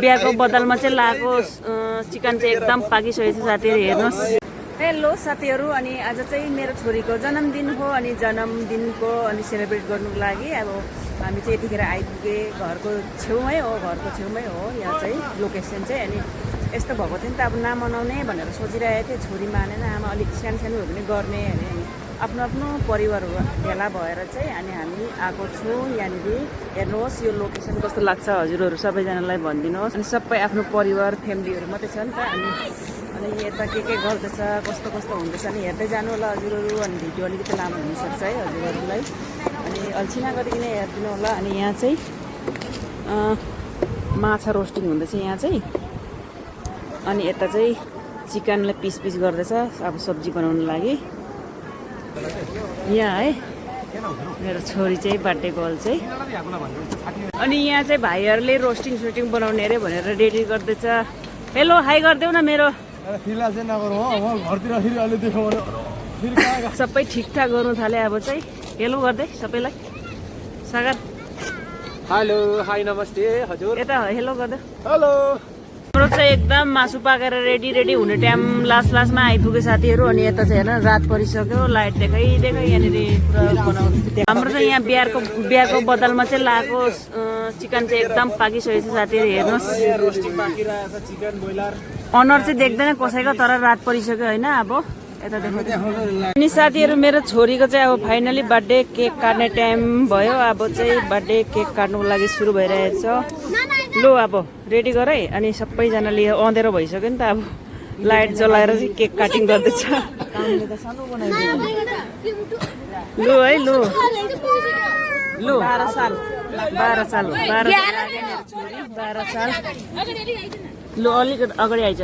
बिहाको बदलमा चाहिँ लाएको चिकन चाहिँ एकदम पाकिसकेको छ साथीहरू हेर्नुहोस्। हेलो साथीहरू, अनि आज चाहिँ मेरो छोरीको जन्मदिन हो अनि जन्मदिनको अनि सेलिब्रेट गर्नुको लागि अब हामी चाहिँ यतिखेर आइपुगे। घरको छेउमै हो यहाँ चाहिँ लोकेसन चाहिँ। अनि यस्तो भएको थियो नि त, अब नमनाउने भनेर सोचिरहेको थिएँ, छोरी मानेन, आमा अलिक सानो सानो हो भने गर्ने अरे। अनि आफ्नो आफ्नो परिवार भेला भएर चाहिँ अनि हामी आएको छौँ यहाँनिर। हेर्नुहोस् यो लोकेसन कस्तो लाग्छ हजुरहरू सबैजनालाई भनिदिनुहोस्। अनि सबै आफ्नो परिवार फ्यामिलीहरू मात्रै छ नि त। अनि यता के गर्दैछ, कस्तो कस्तो हुँदैछ नि हेर्दै जानु होला हजुरहरू। अनि भिडियो अलिकति लामो हुनसक्छ है हजुरहरूलाई, अनि अल्छी नगरिकन हेरिदिनु होला। अनि यहाँ चाहिँ माछा रोस्टिङ हुँदैछ यहाँ चाहिँ। अनि यता चाहिँ चिकनलाई पिस गर्दैछ अब सब्जी बनाउनु लागि यहाँ है। मेरो छोरी चाहिँ बर्थडे गर्ल चाहिँ। अनि यहाँ चाहिँ भाइहरूले रोस्टिङ बनाउने अरे भनेर रेडी गर्दैछ। हेलो हाई गरिदेऊ न मेरो। सबै ठिकठाक गर्नु थाले अब चाहिँ। हेलो गर्दै सबैलाई स्वागत। हेलो हाई नमस्ते हजुर। यता हेलो गर्दै। हेलो। हाम्रो चाहिँ एकदम मासु पाकेर रेडी हुने टाइम लास्टमा आइपुग्यो साथीहरू। अनि यता चाहिँ हेर्न रात परिसक्यो, लाइट देखाइ यहाँनिर पुरा बनाउँदै। हाम्रो चाहिँ यहाँ बिहाको बदलमा चाहिँ लाएको चिकन चाहिँ एकदम पाकिसकेको छ साथीहरू हेर्नुहोस्। अनुहार चाहिँ देख्दैन कसैको, तर रात परिसक्यो होइन। अब यता देखाउँदै। अनि साथीहरू मेरो छोरीको चाहिँ अब फाइनली बर्थडे केक काट्ने टाइम भयो। अब चाहिँ बर्थडे केक काट्नुको लागि सुरु भइरहेको छ। लु अब रेडी गर है। अनि सबैजनाले अँधेरो भइसक्यो नि त, अब लाइट जलाएर चाहिँ केक काटिङ गर्दैछ। लु है लु 12 साल 12 साल। लु अलिकति अगाडि आइज।